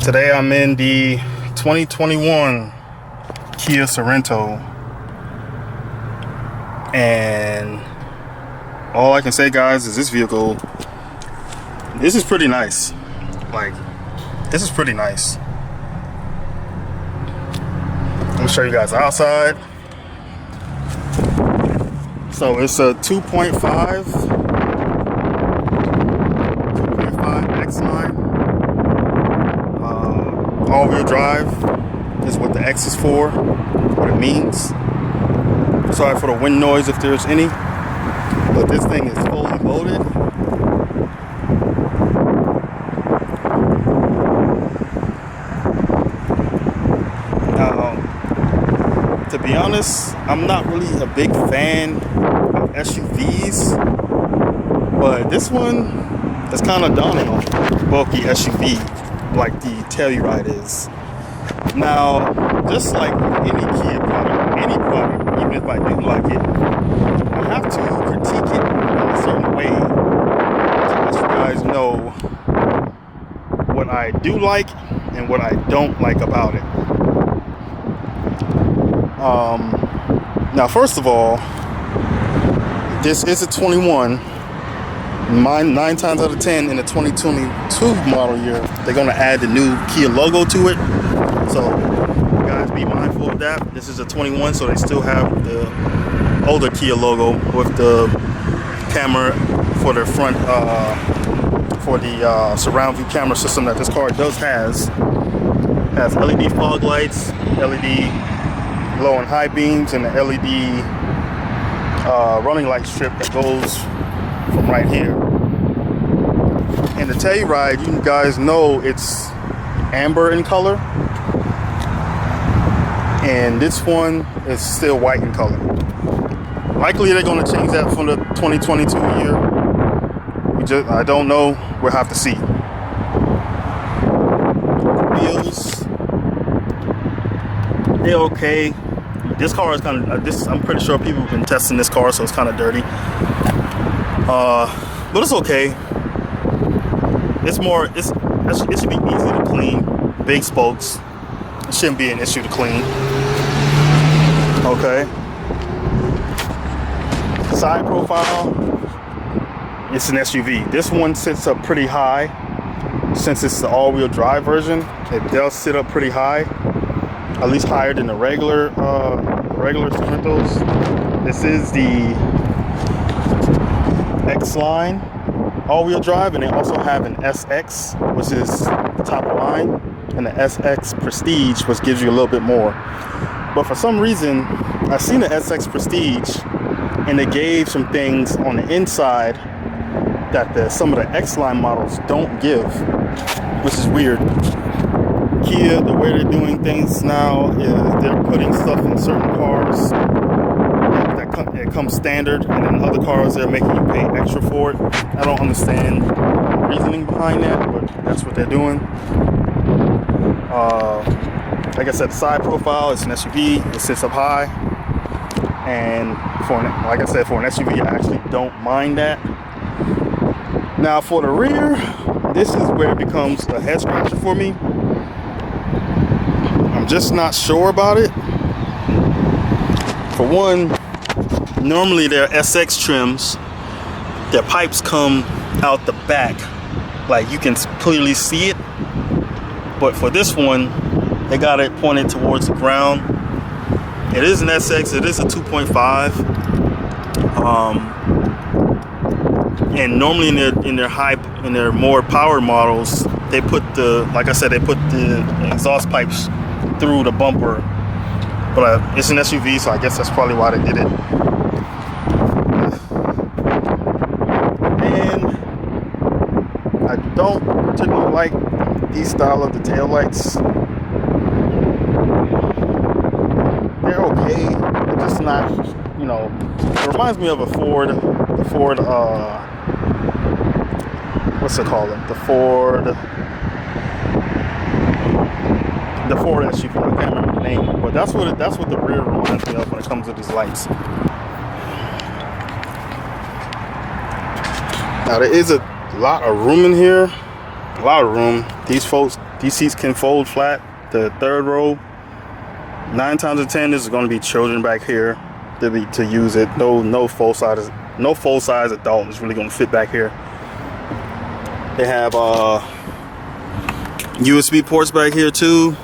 Today I'm in the 2021 Kia Sorento, and all I can say, guys, is this vehicle, this is pretty nice. Like, this is pretty nice. Let me show you guys outside. So it's a 2.5 X-Line. All-wheel drive is what the X is for, what it means. Sorry for the wind noise if there's any, but this thing is fully loaded. To be honest, I'm not really a big fan of SUVs, but this one is kind of daunting on bulky SUV like the Telluride is. Now, just like any Kia product, any product, even if I do like it, I have to critique it in a certain way to let you guys know what I do like and what I don't like about it. Now, first of all, this is a 21. 9 times out of 10 in the 2022 model year, they're going to add the new Kia logo to it. So, guys, be mindful of that. This is a 21, so they still have the older Kia logo with the camera for the front, for the surround view camera system that this car has LED fog lights, LED low and high beams, and the LED running light strip that goes from right here. And the Telluride, you guys know it's amber in color, and this one is still white in color. Likely they're going to change that from the 2022 year. I don't know. We'll have to see. Wheels, they're okay. This car is kind of, I'm pretty sure people have been testing this car, so it's kind of dirty. But it's okay. It should be easy to clean. Big spokes. It shouldn't be an issue to clean. Okay. Side profile. It's an SUV. This one sits up pretty high. Since it's the all-wheel drive version, it does sit up pretty high. At least higher than the regular Sorentos. This is the X-Line all-wheel drive, and they also have an SX, which is the top of the line, and the SX Prestige, which gives you a little bit more. But for some reason, I've seen the SX Prestige, and they gave some things on the inside that some of the X-Line models don't give, which is weird. Kia, the way they're doing things now is they're putting stuff in certain cars that comes standard, and in other cars they're making you pay extra for it. I don't understand the reasoning behind that, but that's what they're doing. Like I said, the side profile, it's an SUV. It sits up high, and like I said, for an SUV, I actually don't mind that. Now for the rear, this is where it becomes a head scratcher for me. I'm just not sure about it. For one, normally their SX trims, their pipes come out the back, like you can clearly see it. But for this one, they got it pointed towards the ground. It is an SX. It is a 2.5. And normally in their more power models, they put like I said, they put the exhaust pipes through the bumper. But it's an SUV, so I guess that's probably why they did it. And I don't particularly like these style of the taillights. They're okay, they're just not, it reminds me of the Ford, what's it called? The Ford SUV. I can't remember the name, but that's what the rear reminds me of when it comes to these lights. Now there is a lot of room in here, a lot of room. These folks These seats can fold flat. The third row, 9 times out of 10, this is going to be children back here to use it. No full size adult is really going to fit back here. They have USB ports back here too.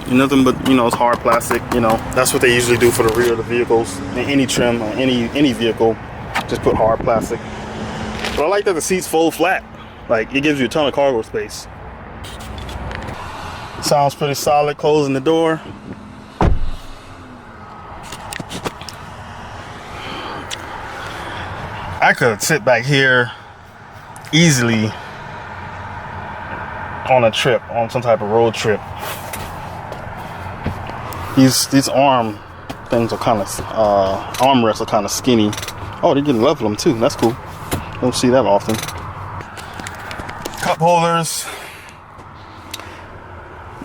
Nothing but, you know, it's hard plastic. You know, that's what they usually do for the rear of the vehicles. In any trim or any vehicle, just put hard plastic. But I like that the seats fold flat. Like, it gives you a ton of cargo space. Sounds pretty solid. Closing the door. I could sit back here easily on a trip, on some type of road trip. These arm things are kind of armrests are kind of skinny. Oh, they're getting level them too. That's cool. Don't see that often. Cup holders.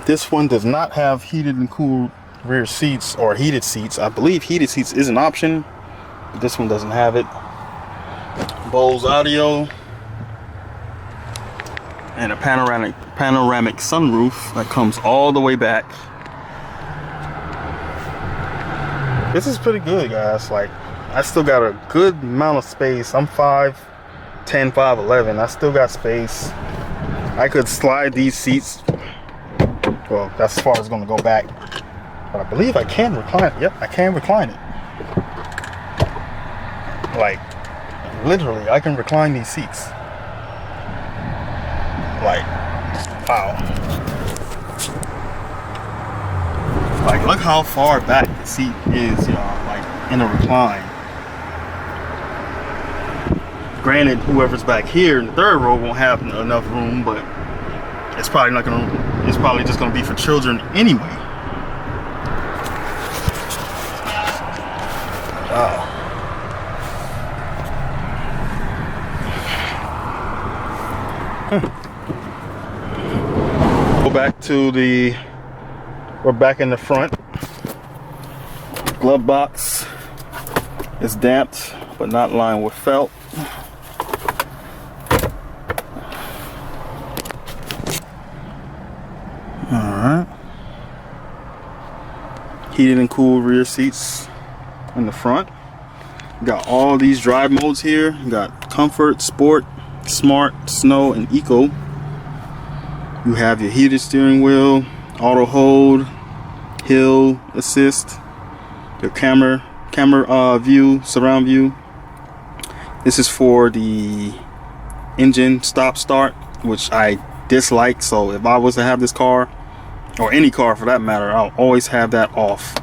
This one does not have heated and cooled rear seats or heated seats. I believe heated seats is an option, but this one doesn't have it. Bose audio and a panoramic sunroof that comes all the way back. This is pretty good, guys. Like, I still got a good amount of space. I'm 5'10", 5'11". I still got space. I could slide these seats. Well, that's as far as it's going to go back. But I believe I can recline it. Yep, I can recline it. Like, literally, I can recline these seats. Like, wow. Like, look how far back the seat is, y'all. Like, in a recline. Granted, whoever's back here in the third row won't have enough room, but it's probably not gonna. It's probably just gonna be for children anyway. Wow. Go back to the. We're back in the front. Glove box is damped, but not lined with felt. Alright. Heated and cooled rear seats in the front. Got all these drive modes here. Got comfort, sport, smart, snow, and eco. You have your heated steering wheel, auto hold, hill assist, your camera view, surround view. This is for the engine stop start, which I dislike. So if I was to have this car, or any car for that matter, I'll always have that off.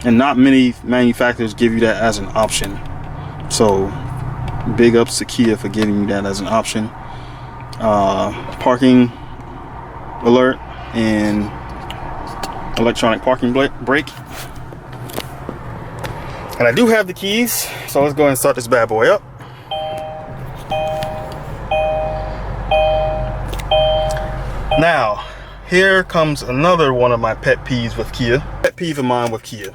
And not many manufacturers give you that as an option. So big ups to Kia for giving you that as an option. Parking alert and electronic parking brake. And I do have the keys, so let's go ahead and start this bad boy up. Now, here comes another one of my pet peeves with Kia. Pet peeve of mine with Kia.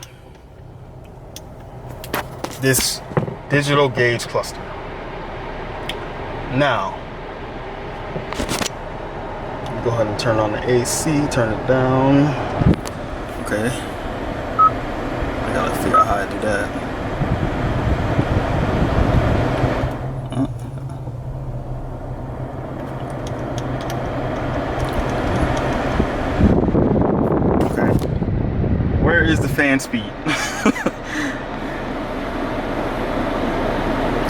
This digital gauge cluster. Now, go ahead and turn on the AC, turn it down. Okay. I gotta figure out how to do that. Okay. Where is the fan speed?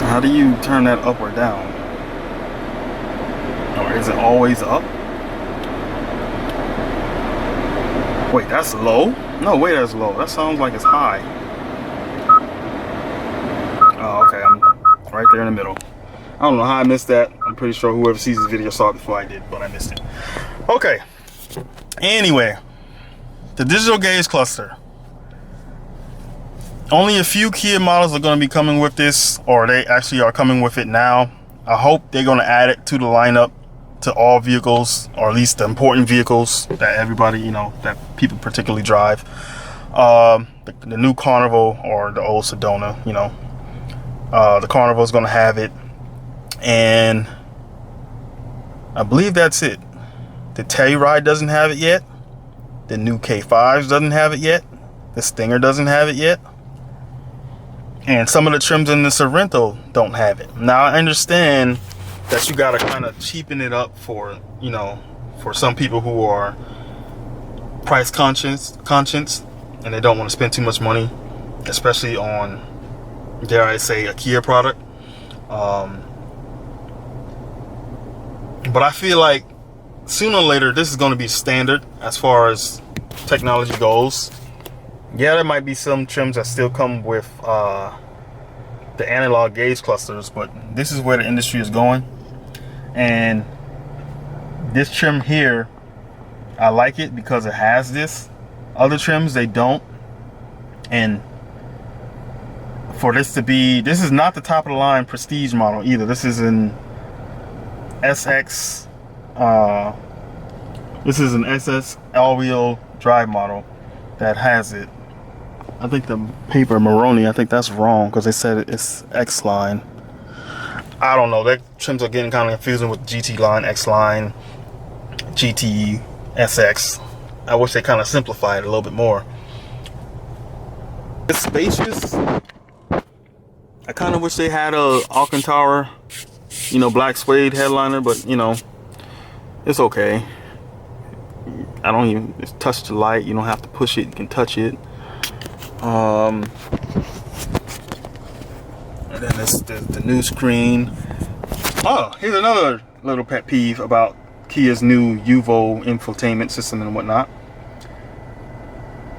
How do you turn that up or down? Or is it always up? Wait, that's low? No way, that's low. That sounds like it's high. Oh, okay. I'm right there in the middle. I don't know how I missed that. I'm pretty sure whoever sees this video saw it before I did, but I missed it. Okay. Anyway, the digital gauge cluster. Only a few Kia models are going to be coming with this, or they actually are coming with it now. I hope they're going to add it to the lineup to all vehicles, or at least the important vehicles that everybody, you know, that people particularly drive. The new Carnival or the old Sedona, you know, the Carnival is going to have it, and I believe that's it. The Telluride doesn't have it yet. The new K5s doesn't have it yet. The Stinger doesn't have it yet. And some of the trims in the Sorento don't have it. Now I understand that you gotta kind of cheapen it up for, you know, for some people who are price conscious and they don't want to spend too much money, especially on, dare I say, a Kia product. But I feel like sooner or later this is going to be standard as far as technology goes. Yeah, there might be some trims that still come with the analog gauge clusters, but this is where the industry is going. And this trim here, I like it because it has this. Other trims, they don't. And for this to be, this is not the top of the line prestige model either. This is an SX, this is an SS all-wheel drive model that has it. I think the paper Maroni, I think that's wrong because they said it's X-Line. I don't know, that trims are getting kind of confusing with GT line, X-Line, GT, SX. I wish they kind of simplified it a little bit more. It's spacious. I kind of wish they had a Alcantara, you know, black suede headliner, but you know, it's okay. I don't even touch the light. You don't have to push it. You can touch it. And then this the new screen. Oh, here's another little pet peeve about Kia's new UNOUTHORIZED infotainment system and whatnot.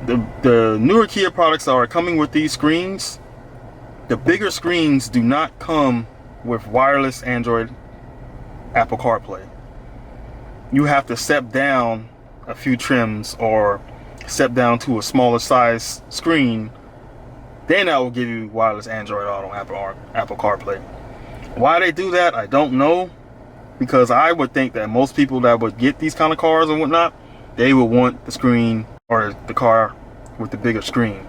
The newer Kia products are coming with these screens. The bigger screens do not come with wireless Android Apple CarPlay. You have to step down a few trims or step down to a smaller size screen, then that will give you wireless Android Auto, Apple CarPlay. Why they do that, I don't know, because I would think that most people that would get these kind of cars and whatnot, they would want the screen or the car with the bigger screen.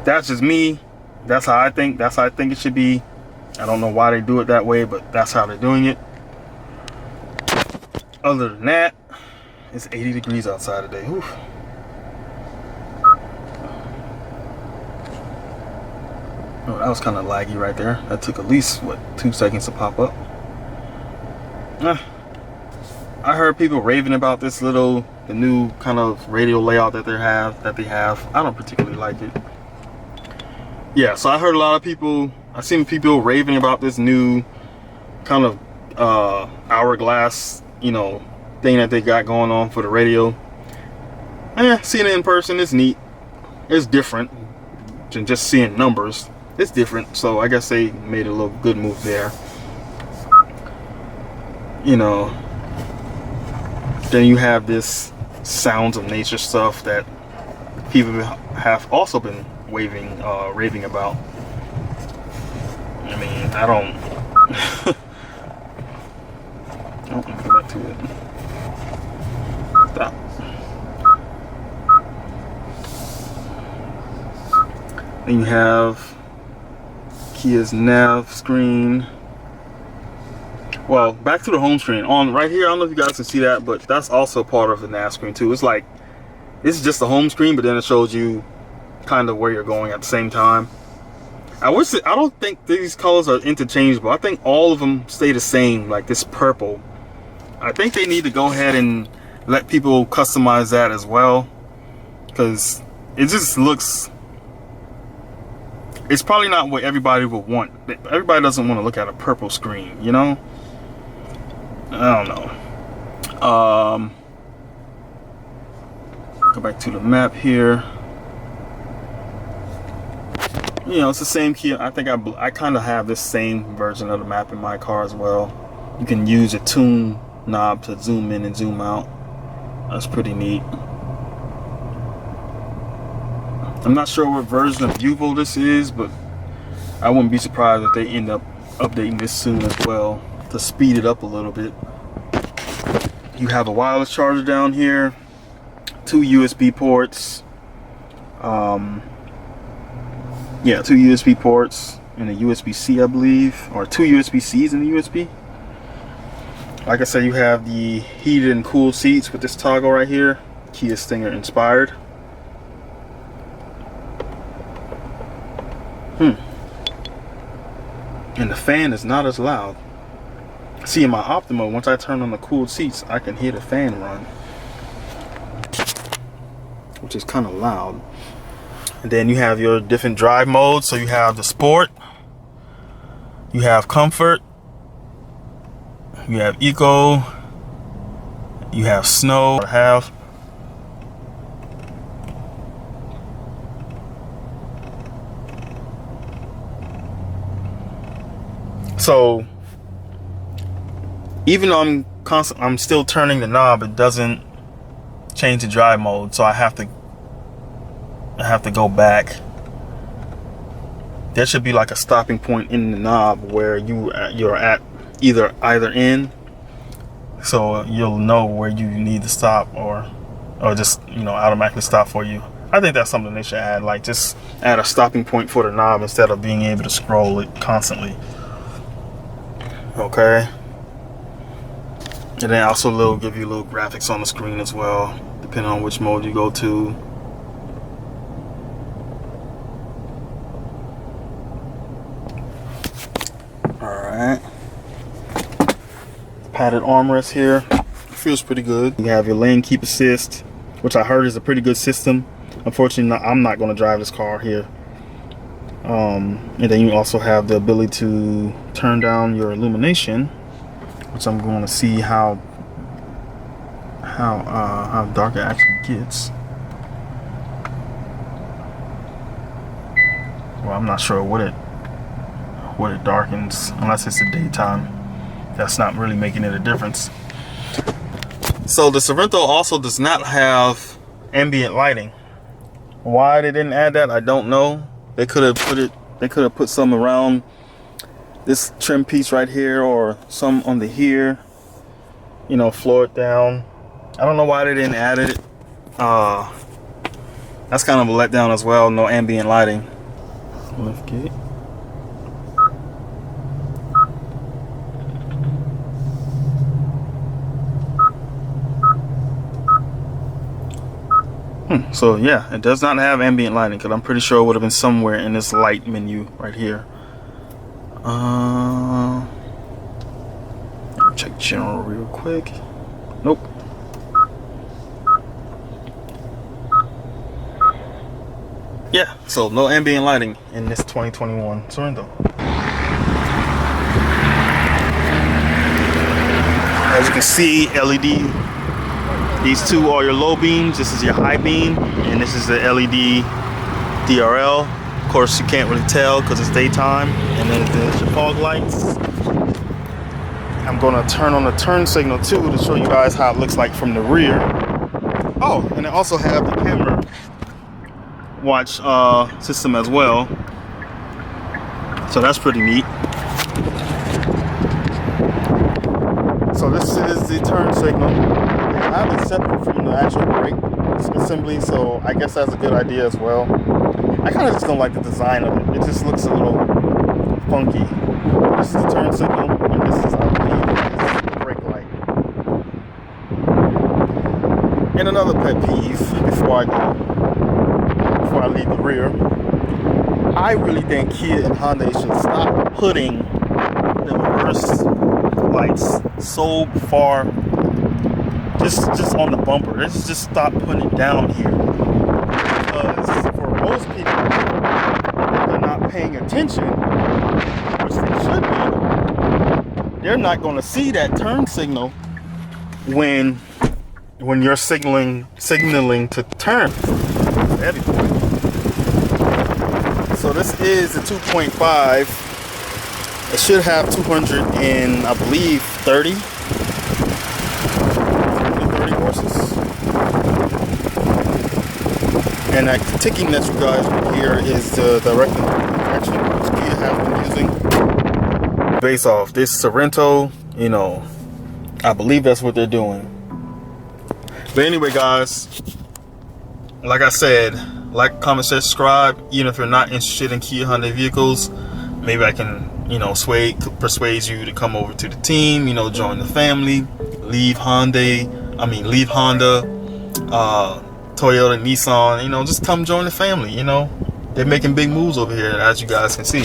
That's just me. That's how I think. That's how I think it should be. I don't know why they do it that way, but that's how they're doing it. Other than that, it's 80 degrees outside today. Oof. Oh, that was kind of laggy right there. That took at least, what, 2 seconds to pop up. I heard people raving about this the new kind of radio layout that they have. I don't particularly like it. Yeah, so I heard a lot of people, I've seen people raving about this new kind of hourglass, you know, thing that they got going on for the radio. Seeing it in person is neat. It's different than just seeing numbers. It's different, so I guess they made a little good move there. You know, then you have this sounds of nature stuff that people have also been raving about. I mean, I don't let me go back to it. Stop. Then you have Kia's nav screen. Well, back to the home screen. On right here, I don't know if you guys can see that, but that's also part of the nav screen too. It's like, it's just the home screen, but then it shows you kind of where you're going at the same time. I don't think these colors are interchangeable. I think all of them stay the same, like this purple. I think they need to go ahead and let people customize that as well, because it just looks, it's probably not what everybody would want. Everybody doesn't want to look at a purple screen, you know? I don't know. Go back to the map here. You know, it's the same Kia. I think I kind of have this same version of the map in my car as well. You can use a tune knob to zoom in and zoom out. That's pretty neat. I'm not sure what version of UNOUTHORIZED this is, but I wouldn't be surprised if they end up updating this soon as well to speed it up a little bit. You have a wireless charger down here, 2 USB ports. Yeah, 2 USB ports and a USB-C, I believe, or 2 USB-Cs in the USB. Like I said, you have the heated and cooled seats with this toggle right here, Kia Stinger inspired. And the fan is not as loud. See, in my Optima, once I turn on the cooled seats, I can hear the fan run, which is kind of loud. And then you have your different drive modes. So you have the sport, you have comfort, you have eco, you have snow. So even though I'm still turning the knob, it doesn't change the drive mode. So I have to go back. There should be like a stopping point in the knob where you're at either in, so you'll know where you need to stop, or just, you know, automatically stop for you. I think that's something they should add, like just add a stopping point for the knob instead of being able to scroll it constantly. Okay. And then also give you little graphics on the screen as well, depending on which mode you go to. Alright. Padded armrest here. Feels pretty good. You have your lane keep assist, which I heard is a pretty good system. Unfortunately, I'm not going to drive this car here. And then you also have the ability to turn down your illumination, which I'm going to see how dark it actually gets. Well, I'm not sure what it darkens, unless it's the daytime. That's not really making it a difference. So the Sorento also does not have ambient lighting. Why they didn't add that, I don't know. They could have put some around this trim piece right here, or some under here, you know, floor it down. I don't know why they didn't add it. That's kind of a letdown as well. No ambient lighting. Lift gate. So yeah, it does not have ambient lighting, because I'm pretty sure it would have been somewhere in this light menu right here. Check general real quick. Nope. Yeah, so no ambient lighting in this 2021 Sorento. As you can see, LED. These two are your low beams. This is your high beam, and this is the LED DRL. Of course, you can't really tell because it's daytime. And then there's your fog lights. I'm gonna turn on the turn signal too to show you guys how it looks like from the rear. Oh, and I also have the camera watch system as well. So that's pretty neat. So this is the turn signal. I have it separate from the actual brake assembly, so I guess that's a good idea as well. I kind of just don't like the design of it. It just looks a little funky. This is the turn signal, and this is, I believe, the brake light. And another pet peeve before I leave the rear, I really think Kia and Hyundai should stop putting the HURST lights so far just on the bumper. Let's just stop putting it down here, because for most people, if they're not paying attention, which they should be, they're not going to see that turn signal when you're signaling to turn. Heavy boy. So this is the 2.5. It should have 200 and I believe 30 horses. And that ticking that you guys will hear is the direction Kia has been using. Based off this Sorento, you know, I believe that's what they're doing. But anyway, guys, like I said, like, comment, subscribe. Even if you're not interested in Kia Hyundai vehicles, maybe I can you know, persuades you to come over to the team, you know, join the family, leave Honda, Toyota, Nissan, you know, just come join the family, you know. They're making big moves over here, as you guys can see.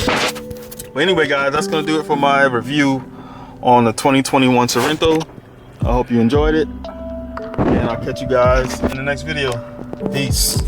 But anyway, guys, that's going to do it for my review on the 2021 Sorento. I hope you enjoyed it, and I'll catch you guys in the next video. Peace.